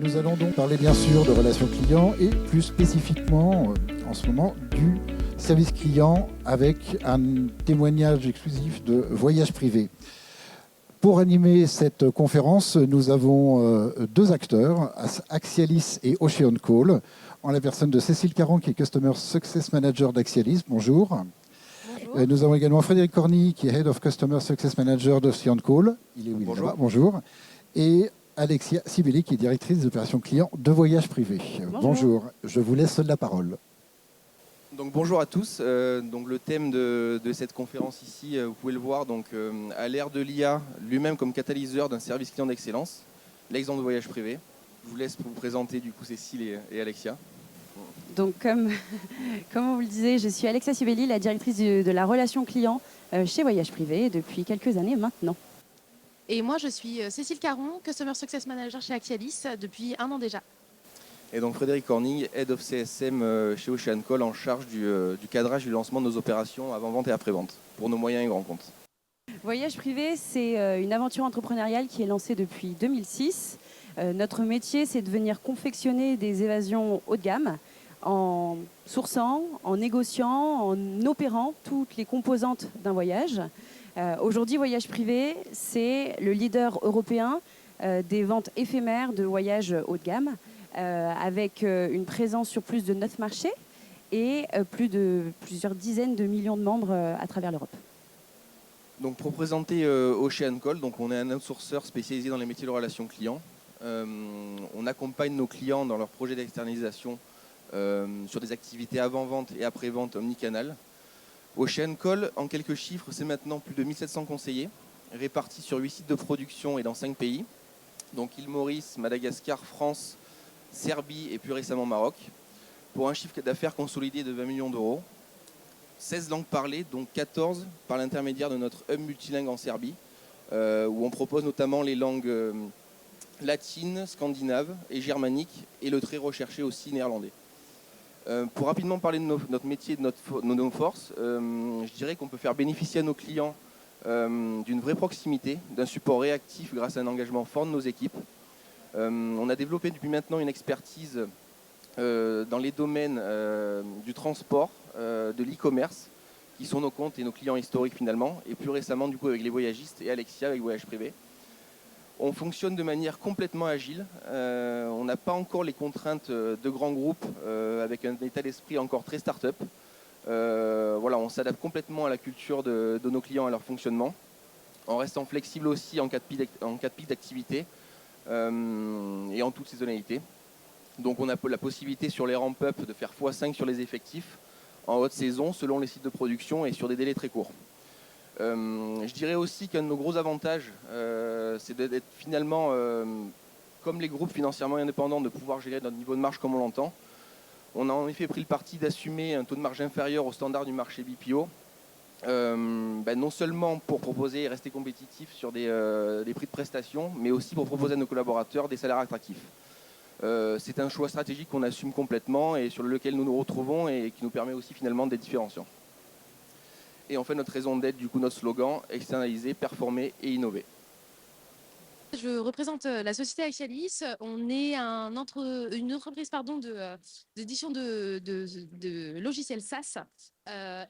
Nous allons donc parler bien sûr de relations clients et plus spécifiquement en ce moment du service client avec un témoignage exclusif de Voyage Privé. Pour animer cette conférence, nous avons deux acteurs, Axialis et Ocean Call, en la personne de Cécile Caron qui est Customer Success Manager d'Axialis. Bonjour. Bonjour. Nous avons également Frédéric Corny qui est Head of Customer Success Manager d'Ocean Call. Il est où? Bonjour. Bonjour. Et Alexia Sibeli, qui est directrice des opérations clients de Voyage Privé. Bonjour. Je vous laisse la parole. Donc, bonjour à tous. Donc, le thème de cette conférence ici, vous pouvez le voir, donc, à l'ère de l'IA, lui-même comme catalyseur d'un service client d'excellence, l'exemple de Voyage Privé. Je vous laisse vous présenter du coup Cécile et Alexia. Donc, comme on vous le disait, je suis Alexia Sibeli, la directrice de la relation client chez Voyage Privé depuis quelques années maintenant. Et moi, je suis Cécile Caron, Customer Success Manager chez Axialis depuis 1 an déjà. Et donc Frédéric Corny, Head of CSM chez Ocean Call, en charge du cadrage du lancement de nos opérations avant-vente et après-vente pour nos moyens et grands comptes. Voyage Privé, c'est une aventure entrepreneuriale qui est lancée depuis 2006. Notre métier, c'est de venir confectionner des évasions haut de gamme en sourçant, en négociant, en opérant toutes les composantes d'un voyage. Aujourd'hui, Voyage Privé, c'est le leader européen des ventes éphémères de voyages haut de gamme, avec une présence sur plus de 9 marchés et plusieurs dizaines de millions de membres à travers l'Europe. Donc pour présenter Ocean Call, donc on est un outsourceur spécialisé dans les métiers de relations clients. On accompagne nos clients dans leurs projets d'externalisation sur des activités avant-vente et après-vente omnicanal. Ocean Call, en quelques chiffres, c'est maintenant plus de 1700 conseillers, répartis sur 8 sites de production et dans 5 pays. Donc île Maurice, Madagascar, France, Serbie et plus récemment Maroc, pour un chiffre d'affaires consolidé de 20 millions d'euros. 16 langues parlées, dont 14 par l'intermédiaire de notre hub multilingue en Serbie, où on propose notamment les langues latines, scandinaves et germaniques, et le très recherché aussi néerlandais. Pour rapidement parler de notre métier, de nos forces, je dirais qu'on peut faire bénéficier à nos clients d'une vraie proximité, d'un support réactif grâce à un engagement fort de nos équipes. On a développé depuis maintenant une expertise dans les domaines du transport, de l'e-commerce, qui sont nos comptes et nos clients historiques finalement, et plus récemment du coup avec les voyagistes et Alexia avec Voyage Privé. On fonctionne de manière complètement agile. On n'a pas encore les contraintes de grands groupes avec un état d'esprit encore très start-up. Voilà, on s'adapte complètement à la culture de nos clients, à leur fonctionnement, en restant flexible aussi en cas de pic d'activité et en toute saisonnalité. Donc on a la possibilité sur les ramp-up de faire x5 sur les effectifs en haute saison selon les sites de production et sur des délais très courts. Je dirais aussi qu'un de nos gros avantages, c'est d'être finalement, comme les groupes financièrement indépendants, de pouvoir gérer notre niveau de marge comme on l'entend. On a en effet pris le parti d'assumer un taux de marge inférieur au standard du marché BPO, non seulement pour proposer et rester compétitif sur des prix de prestation, mais aussi pour proposer à nos collaborateurs des salaires attractifs. C'est un choix stratégique qu'on assume complètement et sur lequel nous nous retrouvons et qui nous permet aussi finalement d'être différenciants. Et en fait, notre raison d'être, du coup, notre slogan, externaliser, performer et innover. Je représente la société Axialis. On est une entreprise d'édition de logiciels SaaS.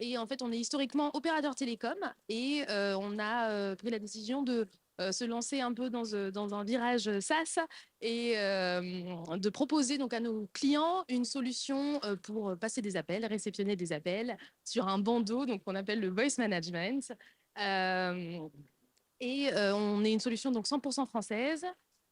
Et en fait, on est historiquement opérateur télécom et on a pris la décision de se lancer un peu dans un virage SaaS et de proposer donc à nos clients une solution pour passer des appels, réceptionner des appels sur un bandeau, donc qu'on appelle le voice management. On est une solution donc 100% française.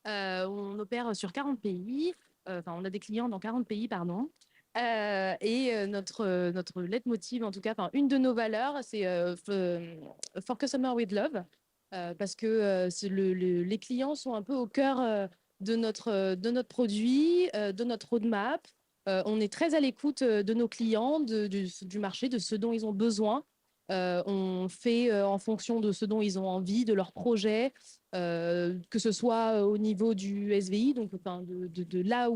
On opère sur 40 pays. On a des clients dans 40 pays, pardon. Notre leitmotiv, en tout cas, une de nos valeurs, c'est For Customer with Love, parce que les clients sont un peu au cœur de notre produit, de notre roadmap. On est très à l'écoute de nos clients, du marché, de ce dont ils ont besoin. On fait en fonction de ce dont ils ont envie, de leur projet, que ce soit au niveau du SVI, donc de là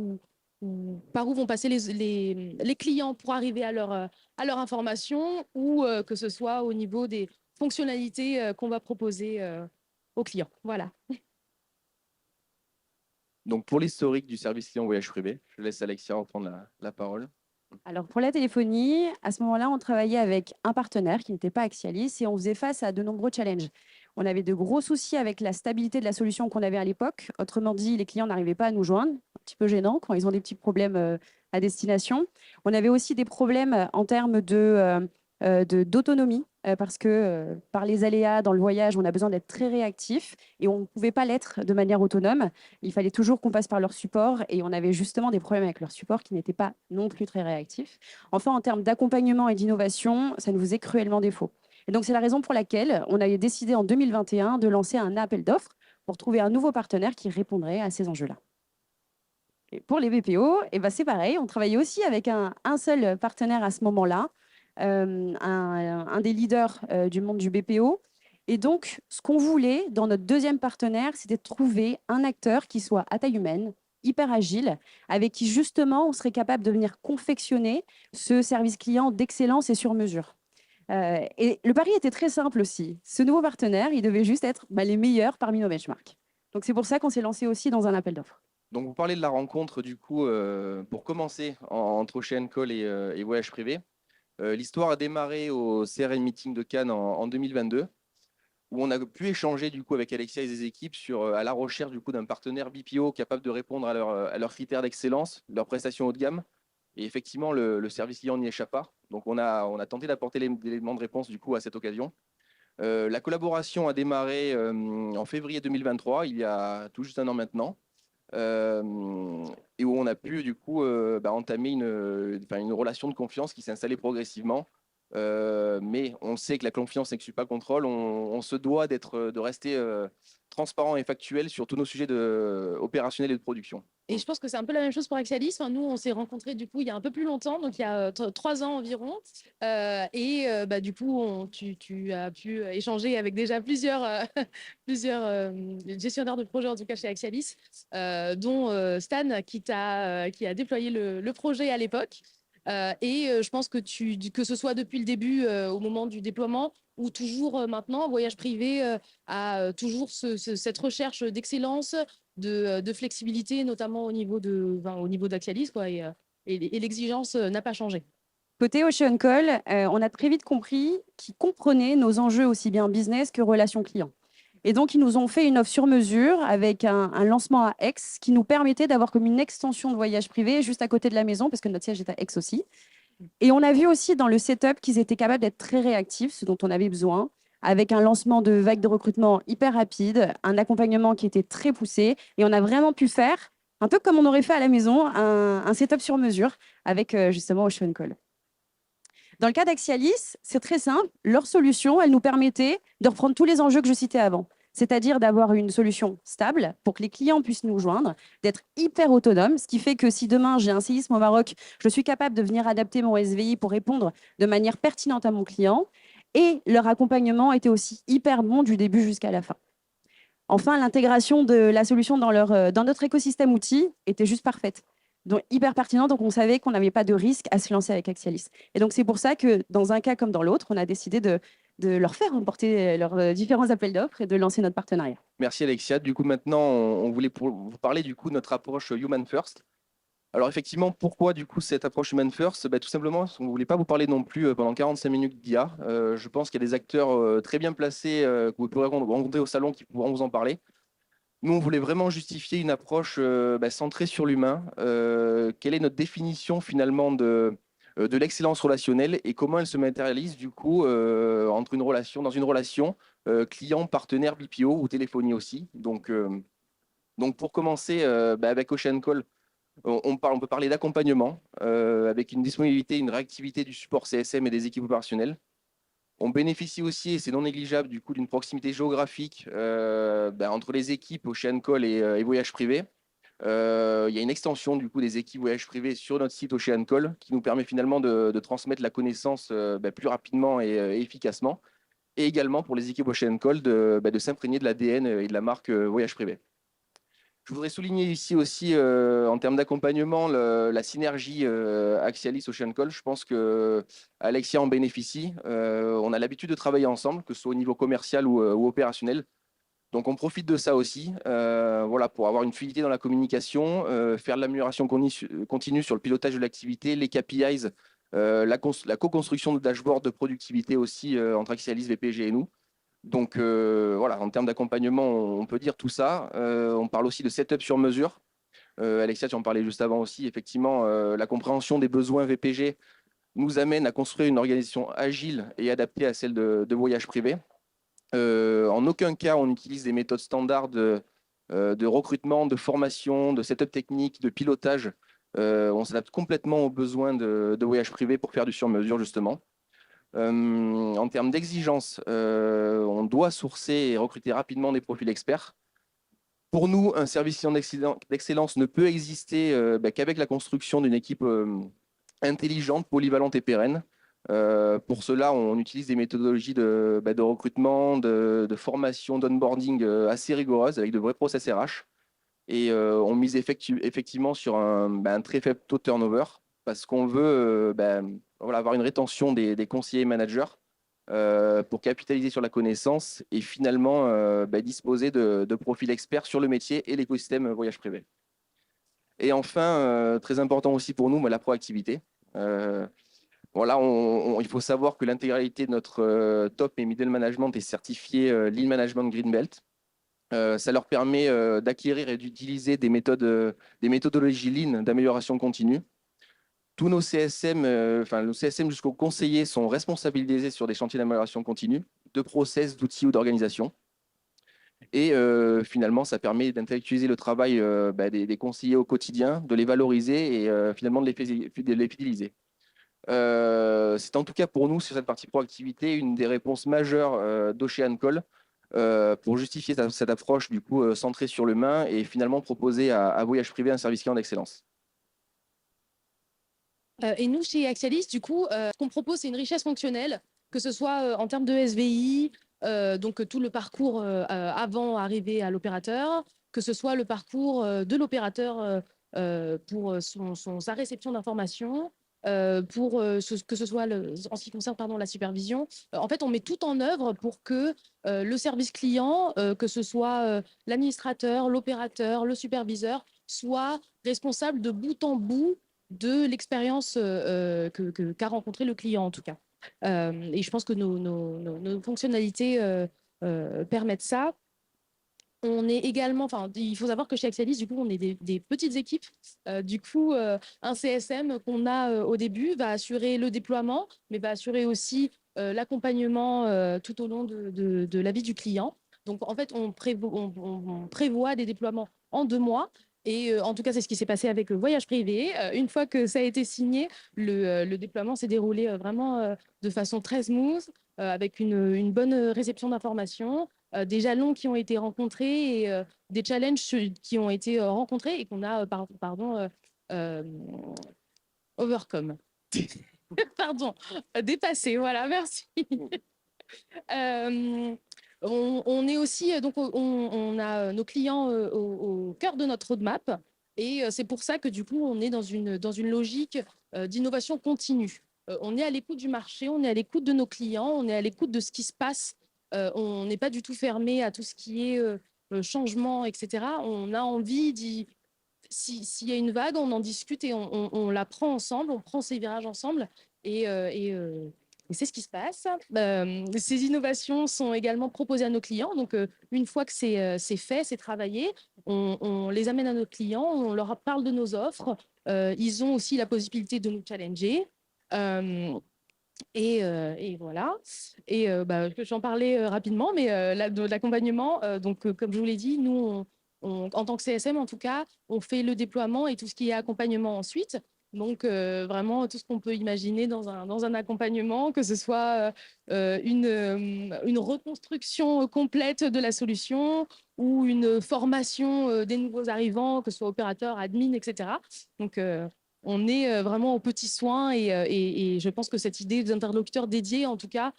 par où vont passer les clients pour arriver à leur information, ou que ce soit au niveau des fonctionnalités qu'on va proposer aux clients. Voilà. Donc pour l'historique du service client voyage privé, je laisse Alexia reprendre la parole. Alors pour la téléphonie, à ce moment-là, on travaillait avec un partenaire qui n'était pas Axialis et on faisait face à de nombreux challenges. On avait de gros soucis avec la stabilité de la solution qu'on avait à l'époque. Autrement dit, les clients n'arrivaient pas à nous joindre, un petit peu gênant quand ils ont des petits problèmes à destination. On avait aussi des problèmes en termes d'autonomie parce que par les aléas dans le voyage, on a besoin d'être très réactif et on ne pouvait pas l'être de manière autonome. Il fallait toujours qu'on passe par leur support et on avait justement des problèmes avec leur support qui n'étaient pas non plus très réactifs. Enfin, en termes d'accompagnement et d'innovation, ça nous faisait cruellement défaut. Et donc, c'est la raison pour laquelle on avait décidé en 2021 de lancer un appel d'offres pour trouver un nouveau partenaire qui répondrait à ces enjeux-là. Et pour les BPO, c'est pareil, on travaillait aussi avec un seul partenaire à ce moment-là, un des leaders du monde du BPO. Et donc, ce qu'on voulait dans notre deuxième partenaire, c'était de trouver un acteur qui soit à taille humaine, hyper agile, avec qui justement on serait capable de venir confectionner ce service client d'excellence et sur mesure. Et le pari était très simple aussi. Ce nouveau partenaire, il devait juste être les meilleurs parmi nos benchmarks. Donc c'est pour ça qu'on s'est lancé aussi dans un appel d'offres. Donc vous parlez de la rencontre du coup pour commencer entre Ocean Call et Voyage Privé. L'histoire a démarré au CRM Meeting de Cannes en 2022, où on a pu échanger du coup avec Alexia et ses équipes à la recherche du coup d'un partenaire BPO capable de répondre à leurs critères d'excellence, leurs prestations haut de gamme. Et effectivement, le service client n'y échappe pas. Donc on a tenté d'apporter les éléments de réponse du coup à cette occasion. La collaboration a démarré en février 2023, il y a tout juste un an maintenant. Et où on a pu du coup entamer une relation de confiance qui s'est installée progressivement. Mais on sait que la confiance n'exclut pas le contrôle. On se doit de rester transparent et factuel sur tous nos sujets opérationnels et de production. Et je pense que c'est un peu la même chose pour Axialis. Enfin, nous, on s'est rencontrés du coup il y a un peu plus longtemps, donc il y a 3 ans environ. Du coup, tu as pu échanger avec déjà plusieurs gestionnaires de projets, en tout cas chez Axialis, dont Stan qui a déployé le projet à l'époque. Je pense que ce soit depuis le début, au moment du déploiement, ou toujours maintenant, Voyage Privé a toujours cette recherche d'excellence, de flexibilité, notamment au niveau d'Axialis, quoi, et l'exigence n'a pas changé. Côté Ocean Call, on a très vite compris qu'ils comprenaient nos enjeux aussi bien business que relations clients. Et donc, ils nous ont fait une offre sur mesure avec un lancement à Aix qui nous permettait d'avoir comme une extension de voyage privé juste à côté de la maison, parce que notre siège est à Aix aussi. Et on a vu aussi dans le setup qu'ils étaient capables d'être très réactifs, ce dont on avait besoin, avec un lancement de vague de recrutement hyper rapide, un accompagnement qui était très poussé. Et on a vraiment pu faire, un peu comme on aurait fait à la maison, un setup sur mesure avec justement Ocean Call. Dans le cas d'Axialis, c'est très simple. Leur solution, elle nous permettait de reprendre tous les enjeux que je citais avant. C'est-à-dire d'avoir une solution stable pour que les clients puissent nous joindre, d'être hyper autonome, ce qui fait que si demain j'ai un séisme au Maroc, je suis capable de venir adapter mon SVI pour répondre de manière pertinente à mon client. Et leur accompagnement était aussi hyper bon du début jusqu'à la fin. Enfin, l'intégration de la solution dans notre écosystème outils était juste parfaite. Donc hyper pertinent, donc on savait qu'on n'avait pas de risque à se lancer avec Axialis. Et donc c'est pour ça que dans un cas comme dans l'autre, on a décidé de leur faire remporter leurs différents appels d'offres et de lancer notre partenariat. Merci Alexia. Du coup maintenant, on voulait vous parler du coup de notre approche Human First. Alors effectivement, pourquoi du coup cette approche Human First? Tout simplement parce qu'on ne voulait pas vous parler non plus pendant 45 minutes d'IA. Je pense qu'il y a des acteurs très bien placés que vous pourrez rencontrer au salon qui pourront vous en parler. Nous, on voulait vraiment justifier une approche centrée sur l'humain. Quelle est notre définition finalement de l'excellence relationnelle et comment elle se matérialise du coup dans une relation client-partenaire BPO ou téléphonie aussi. Donc pour commencer, avec Ocean Call, on peut parler d'accompagnement avec une disponibilité, une réactivité du support CSM et des équipes opérationnelles. On bénéficie aussi, et c'est non négligeable, du coup, d'une proximité géographique entre les équipes Ocean Call et Voyage Privé. Il y a une extension du coup des équipes Voyage Privé sur notre site Ocean Call qui nous permet finalement de transmettre la connaissance plus rapidement et efficacement. Et également pour les équipes Ocean Call de s'imprégner de l'ADN et de la marque Voyage Privé. Je voudrais souligner ici aussi, en termes d'accompagnement, la synergie Axialis Ocean Call. Je pense que Alexia en bénéficie. On a l'habitude de travailler ensemble, que ce soit au niveau commercial ou opérationnel. Donc on profite de ça aussi, voilà, pour avoir une fluidité dans la communication, faire de l'amélioration continue sur le pilotage de l'activité, les KPIs, la co-construction de dashboards de productivité aussi entre Axialis, VPG et nous. Donc voilà, en termes d'accompagnement, on peut dire tout ça. On parle aussi de setup sur mesure. Alexia, tu en parlais juste avant aussi. Effectivement, la compréhension des besoins VPG nous amène à construire une organisation agile et adaptée à celle de voyage privé. En aucun cas, on utilise des méthodes standards de recrutement, de formation, de setup technique, de pilotage. On s'adapte complètement aux besoins de voyage privé pour faire du sur-mesure, justement. En termes d'exigence, on doit sourcer et recruter rapidement des profils experts. Pour nous, un service client d'excellence ne peut exister qu'avec la construction d'une équipe intelligente, polyvalente et pérenne. Pour cela, on utilise des méthodologies de recrutement, de formation, d'onboarding assez rigoureuses avec de vrais process RH. Et on mise effectivement sur un très faible taux de turnover parce qu'on veut voilà, avoir une rétention des conseillers et managers pour capitaliser sur la connaissance et finalement disposer de profils experts sur le métier et l'écosystème voyage privé. Et enfin, très important aussi pour nous, la proactivité. Voilà, il faut savoir que l'intégralité de notre top et middle management est certifiée Lean Management Green Belt. Ça leur permet d'acquérir et d'utiliser des méthodologies Lean d'amélioration continue. Tous nos CSM, nos CSM jusqu'aux conseillers sont responsabilisés sur des chantiers d'amélioration continue, de process, d'outils ou d'organisation. Et finalement, ça permet d'intellectualiser le travail des conseillers au quotidien, de les valoriser et finalement de les fidéliser. C'est en tout cas pour nous, sur cette partie proactivité, une des réponses majeures d'Oceancall pour justifier cette approche du coup centrée sur l'humain et finalement proposer à Voyage Privé un service client d'excellence. Et nous, chez Axialis, du coup, ce qu'on propose, c'est une richesse fonctionnelle, que ce soit en termes de SVI, donc tout le parcours avant arriver à l'opérateur, que ce soit le parcours de l'opérateur pour sa réception d'informations, pour que ce soit en ce qui concerne la supervision. En fait, on met tout en œuvre pour que le service client, que ce soit l'administrateur, l'opérateur, le superviseur, soit responsable de bout en bout de l'expérience qu'a rencontré le client, en tout cas. Et je pense que nos fonctionnalités permettent ça. On est également, il faut savoir que chez Axialis, du coup, on est des petites équipes. Du coup, un CSM qu'on a au début va assurer le déploiement, mais va assurer aussi l'accompagnement tout au long de la vie du client. Donc, en fait, on prévoit des déploiements en 2 mois. Et en tout cas, c'est ce qui s'est passé avec le voyage privé. Une fois que ça a été signé, le déploiement s'est déroulé vraiment de façon très smooth, avec une bonne réception d'informations, des jalons qui ont été rencontrés et des challenges qui ont été rencontrés et qu'on a overcome. Pardon, dépassé. Voilà, merci. On est aussi, donc on a nos clients au cœur de notre roadmap et c'est pour ça que du coup on est dans une logique d'innovation continue. On est à l'écoute du marché, on est à l'écoute de nos clients, on est à l'écoute de ce qui se passe. On n'est pas du tout fermé à tout ce qui est changement, etc. On a envie s'il y a une vague, on en discute et on la prend ensemble, on prend ces virages ensemble et c'est ce qui se passe. Ces innovations sont également proposées à nos clients. Donc, une fois que c'est fait, c'est travaillé, on les amène à nos clients, on leur parle de nos offres. Ils ont aussi la possibilité de nous challenger. Et voilà. Et j'en parlais rapidement, mais de l'accompagnement, comme je vous l'ai dit, nous, en tant que CSM, en tout cas, on fait le déploiement et tout ce qui est accompagnement ensuite. Donc, vraiment, tout ce qu'on peut imaginer dans un accompagnement, que ce soit une reconstruction complète de la solution ou une formation des nouveaux arrivants, que ce soit opérateur, admin, etc. Donc, on est vraiment aux petits soins et je pense que cette idée d'interlocuteur dédié, en tout cas,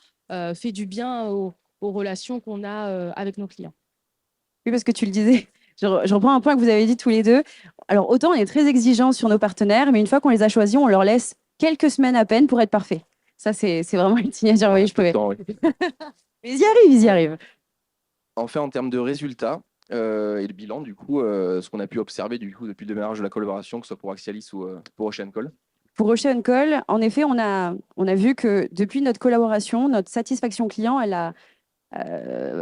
fait du bien aux relations qu'on a avec nos clients. Oui, parce que tu le disais, je reprends un point que vous avez dit tous les deux. Alors, autant on est très exigeant sur nos partenaires, mais une fois qu'on les a choisis, on leur laisse quelques semaines à peine pour être parfait. Ça, c'est vraiment une signature voyage privé. Mais ils y arrivent, ils y arrivent. En fait, en termes de résultats et de bilan, du coup, ce qu'on a pu observer du coup, depuis le démarrage de la collaboration, que ce soit pour Axialis ou pour Ocean Call. Pour Ocean Call, en effet, on a vu que depuis notre collaboration, notre satisfaction client, elle a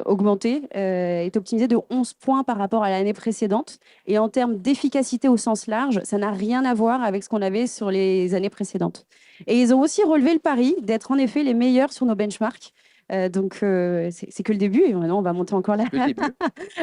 augmenté, est optimisée de 11 points par rapport à l'année précédente. Et en termes d'efficacité au sens large, ça n'a rien à voir avec ce qu'on avait sur les années précédentes. Et ils ont aussi relevé le pari d'être en effet les meilleurs sur nos benchmarks. Donc, c'est que le début. Et maintenant, on va monter encore Le début.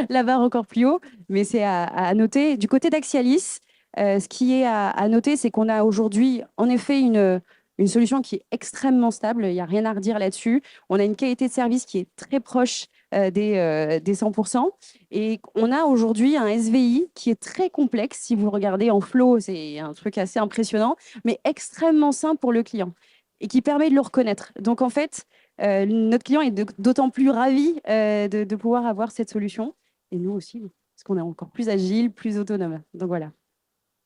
la barre encore plus haut. Mais c'est à noter. Du côté d'Axialis, ce qui est à noter, c'est qu'on a aujourd'hui, en effet, une solution qui est extrêmement stable. Il n'y a rien à redire là-dessus. On a une qualité de service qui est très proche des 100%. Et on a aujourd'hui un SVI qui est très complexe. Si vous regardez en flow, c'est un truc assez impressionnant, mais extrêmement simple pour le client et qui permet de le reconnaître. Donc, en fait, notre client est d'autant plus ravi de pouvoir avoir cette solution. Et nous aussi, parce qu'on est encore plus agile, plus autonome. Donc, voilà.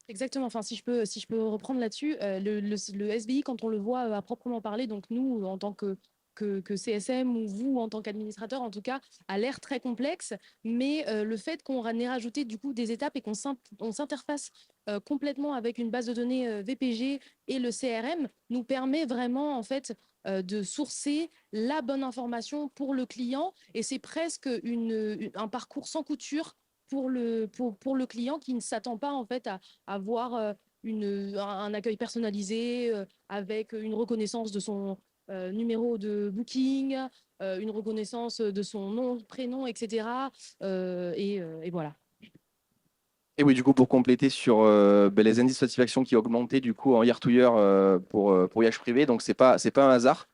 Exactement. Enfin, si je peux reprendre là-dessus, le SBI, quand on le voit à proprement parler, donc nous, en tant que CSM ou vous, en tant qu'administrateur, en tout cas, a l'air très complexe. Mais le fait qu'on ait rajouté du coup des étapes et qu'on s'interface complètement avec une base de données VPG et le CRM nous permet vraiment, en fait, de sourcer la bonne information pour le client. Et c'est presque un parcours sans couture pour le client qui ne s'attend pas en fait à avoir un accueil personnalisé avec une reconnaissance de son numéro de booking, une reconnaissance de son nom, prénom, etc. Et voilà. Et oui, du coup, pour compléter sur les indices de satisfaction qui ont augmenté du coup en year to year pour voyage privé, donc c'est pas un hasard.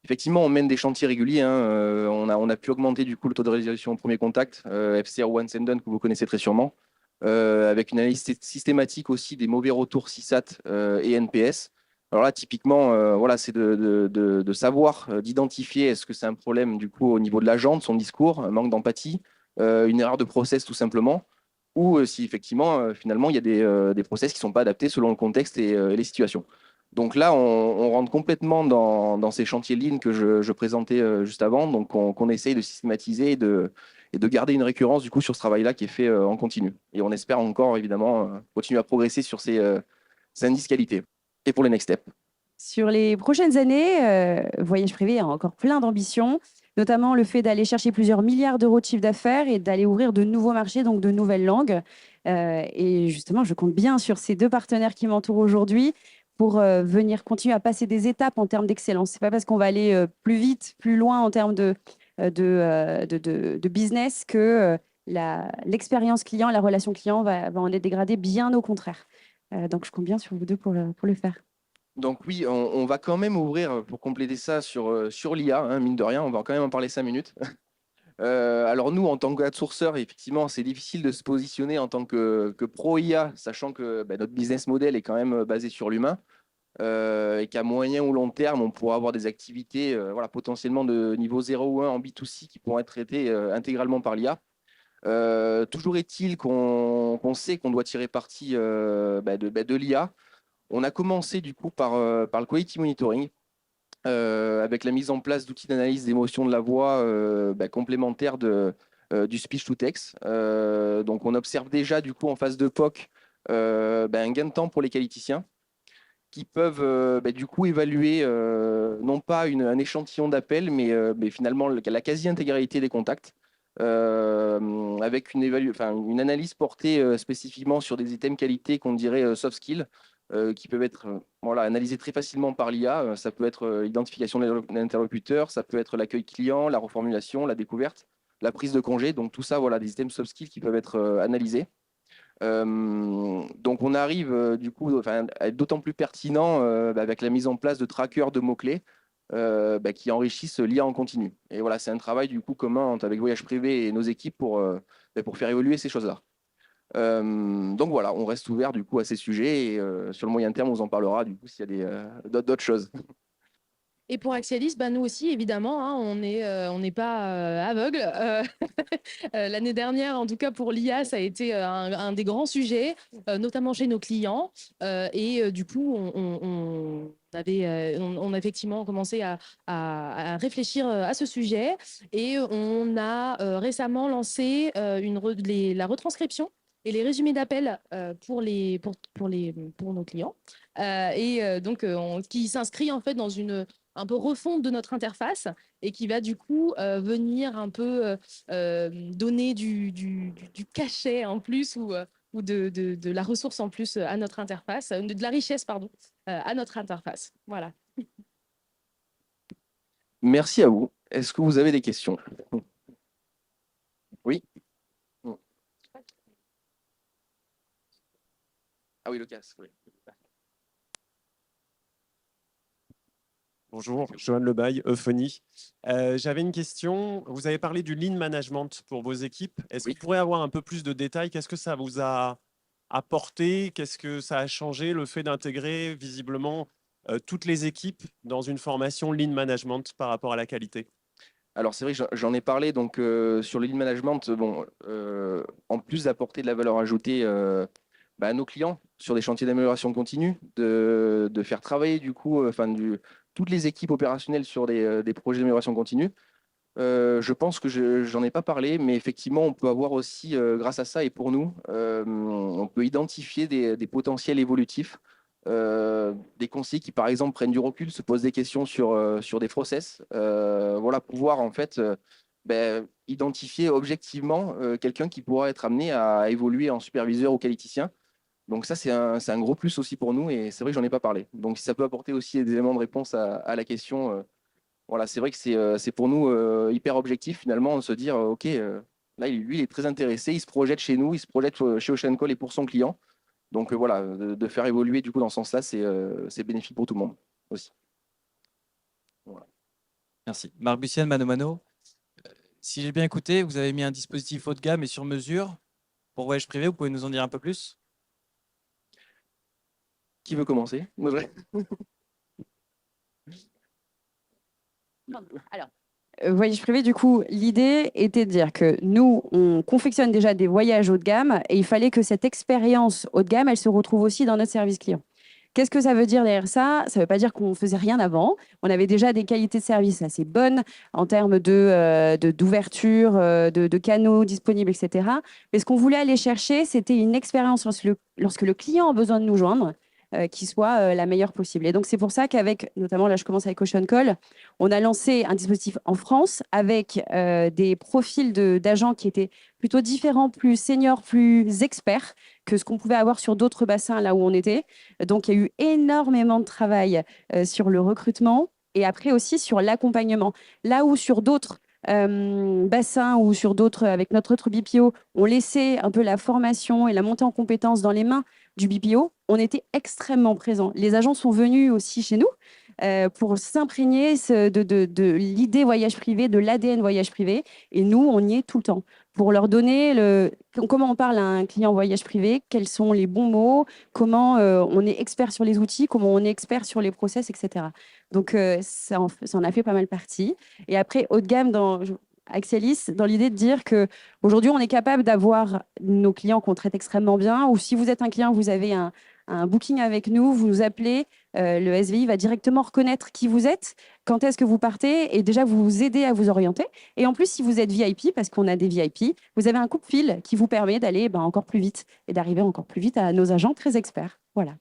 Effectivement, on mène des chantiers réguliers, hein, on a pu augmenter du coup le taux de réalisation au premier contact, FCR One Sendon que vous connaissez très sûrement, avec une analyse systématique aussi des mauvais retours CSAT et NPS. Alors là, typiquement, voilà, c'est de savoir, d'identifier est-ce que c'est un problème du coup au niveau de l'agent, de son discours, un manque d'empathie, une erreur de process tout simplement, ou si effectivement, finalement, il y a des process qui ne sont pas adaptés selon le contexte et les situations. Donc là, on rentre complètement dans ces chantiers lean que je présentais juste avant, donc qu'on essaye de systématiser et de garder une récurrence du coup sur ce travail-là qui est fait en continu. Et on espère encore évidemment continuer à progresser sur ces indices qualité. Et pour les next steps. Sur les prochaines années, Voyage Privé a encore plein d'ambitions, notamment le fait d'aller chercher plusieurs milliards d'euros de chiffre d'affaires et d'aller ouvrir de nouveaux marchés, donc de nouvelles langues. Et justement, je compte bien sur ces deux partenaires qui m'entourent aujourd'hui pour venir continuer à passer des étapes en termes d'excellence. Ce n'est pas parce qu'on va aller plus vite, plus loin en termes de business que l'expérience client, la relation client va en être dégradée, bien au contraire. Donc, je compte bien sur vous deux pour le faire. Donc oui, on va quand même ouvrir pour compléter ça sur l'IA, hein, mine de rien, on va quand même en parler 5 minutes. Alors nous, en tant qu'outsourceur, effectivement, c'est difficile de se positionner en tant que pro IA, sachant que notre business model est quand même basé sur l'humain et qu'à moyen ou long terme, on pourra avoir des activités voilà, potentiellement de niveau 0 ou 1 en B2C qui pourront être traitées intégralement par l'IA. Toujours est-il qu'on sait qu'on doit tirer parti de l'IA. On a commencé du coup par le quality monitoring, avec la mise en place d'outils d'analyse d'émotion de la voix complémentaires du speech to text. Donc on observe déjà du coup en phase de POC un gain de temps pour les qualiticiens qui peuvent du coup évaluer non pas un échantillon d'appels, mais finalement la quasi-intégralité des contacts. Avec une analyse portée spécifiquement sur des items qualité qu'on dirait soft skills, qui peuvent être voilà, analysés très facilement par l'IA. Ça peut être l'identification de l'interlocuteur, ça peut être l'accueil client, la reformulation, la découverte, la prise de congé. Donc tout ça, voilà, des items soft skills qui peuvent être analysés. Donc on arrive du coup à être d'autant plus pertinent avec la mise en place de trackers de mots-clés qui enrichissent l'IA en continu. Et voilà, c'est un travail du coup commun avec Voyage Privé et nos équipes pour faire évoluer ces choses-là. Donc voilà, on reste ouvert du coup à ces sujets et sur le moyen terme, on en parlera du coup s'il y a d'autres choses. Et pour Axialis, nous aussi, évidemment, hein, on n'est pas aveugle. L'année dernière, en tout cas pour l'IA, ça a été un des grands sujets, notamment chez nos clients. Du coup, on a effectivement commencé à réfléchir à ce sujet. Et on a récemment lancé la retranscription et les résumés d'appel pour nos clients. Qui s'inscrit en fait dans un peu refonte de notre interface et qui va du coup venir un peu donner du cachet en plus ou de la ressource en plus à notre interface, de la richesse, pardon, à notre interface. Voilà. Merci à vous. Est-ce que vous avez des questions? Oui. Ah oui, le casque, oui. Bonjour, Johan Lebaille, Euphonie. J'avais une question. Vous avez parlé du lean management pour vos équipes. Est-ce que vous pourriez avoir un peu plus de détails? Qu'est-ce que ça vous a apporté? Qu'est-ce que ça a changé, le fait d'intégrer visiblement toutes les équipes dans une formation lean management par rapport à la qualité? Alors c'est vrai que j'en ai parlé donc sur le lean management. En plus d'apporter de la valeur ajoutée à nos clients sur des chantiers d'amélioration continue, de faire travailler du coup, toutes les équipes opérationnelles sur des projets d'amélioration continue. Je pense que j'en ai pas parlé, mais effectivement, on peut avoir aussi, grâce à ça, et pour nous, on peut identifier des potentiels évolutifs, des conseillers qui, par exemple, prennent du recul, se posent des questions sur des process, pouvoir en fait identifier objectivement quelqu'un qui pourra être amené à évoluer en superviseur ou qualiticien. Donc ça, c'est un gros plus aussi pour nous, et c'est vrai que j'en ai pas parlé. Donc si ça peut apporter aussi des éléments de réponse à la question, c'est vrai que c'est pour nous hyper objectif finalement de se dire, OK, là, lui, il est très intéressé, il se projette chez nous, il se projette chez OceanCall et pour son client. Donc de faire évoluer du coup dans ce sens-là, c'est bénéfique pour tout le monde aussi. Voilà. Merci. Marc Bussienne, Mano Mano. Si j'ai bien écouté, vous avez mis un dispositif haut de gamme et sur mesure pour voyage privé. Vous pouvez nous en dire un peu plus? Qui veut commencer? Alors, voyage privé, du coup, l'idée était de dire que nous, on confectionne déjà des voyages haut de gamme et il fallait que cette expérience haut de gamme, elle se retrouve aussi dans notre service client. Qu'est-ce que ça veut dire derrière ça? Ça ne veut pas dire qu'on ne faisait rien avant. On avait déjà des qualités de service assez bonnes en termes d'ouverture, de canaux disponibles, etc. Mais ce qu'on voulait aller chercher, c'était une expérience lorsque le client a besoin de nous joindre, qui soit la meilleure possible. Et donc, c'est pour ça qu'avec, notamment, là, je commence avec OceanCall, on a lancé un dispositif en France avec des profils d'agents qui étaient plutôt différents, plus seniors, plus experts que ce qu'on pouvait avoir sur d'autres bassins là où on était. Donc, il y a eu énormément de travail sur le recrutement et après aussi sur l'accompagnement. Là où sur d'autres bassins ou sur d'autres, avec notre autre BPO, on laissait un peu la formation et la montée en compétences dans les mains du BPO, on était extrêmement présents. Les agents sont venus aussi chez nous pour s'imprégner de l'idée voyage privé, de l'ADN voyage privé. Et nous, on y est tout le temps pour leur donner comment on parle à un client voyage privé, quels sont les bons mots, comment on est expert sur les outils, comment on est expert sur les process, etc. Donc, ça en a fait pas mal partie. Et après, haut de gamme, dans Axialis, dans l'idée de dire qu'aujourd'hui, on est capable d'avoir nos clients qu'on traite extrêmement bien, ou si vous êtes un client, vous avez un booking avec nous, vous nous appelez, le SVI va directement reconnaître qui vous êtes, quand est-ce que vous partez, et déjà vous aider à vous orienter. Et en plus, si vous êtes VIP, parce qu'on a des VIP, vous avez un coupe-fil qui vous permet d'aller encore plus vite et d'arriver encore plus vite à nos agents très experts. Voilà.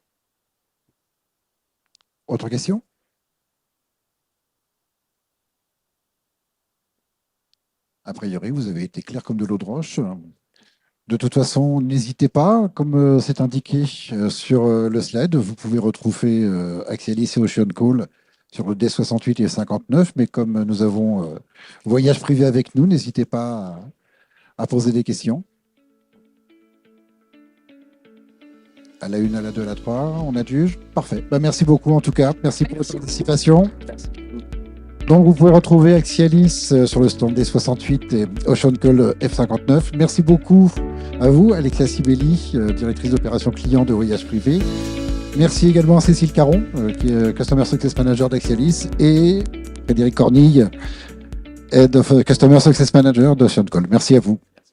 Autre question? A priori, vous avez été clair comme de l'eau de roche. De toute façon, n'hésitez pas, comme c'est indiqué sur le slide, vous pouvez retrouver Axialis et OceanCall sur le D68 et 59, mais comme nous avons voyage privé avec nous, n'hésitez pas à poser des questions. À la 1, à la 2, à la 3, on adjuge. Parfait. Merci beaucoup en tout cas. Merci pour votre participation. Merci. Donc, vous pouvez retrouver Axialis sur le stand D68 et OceanCall F59. Merci beaucoup à vous, Alexia Sibeli, directrice d'opération client de Voyage Privé. Merci également à Cécile Caron, qui est Customer Success Manager d'Axialis, et Frédéric Cornille, Head of Customer Success Manager de Sion Call. Merci à vous.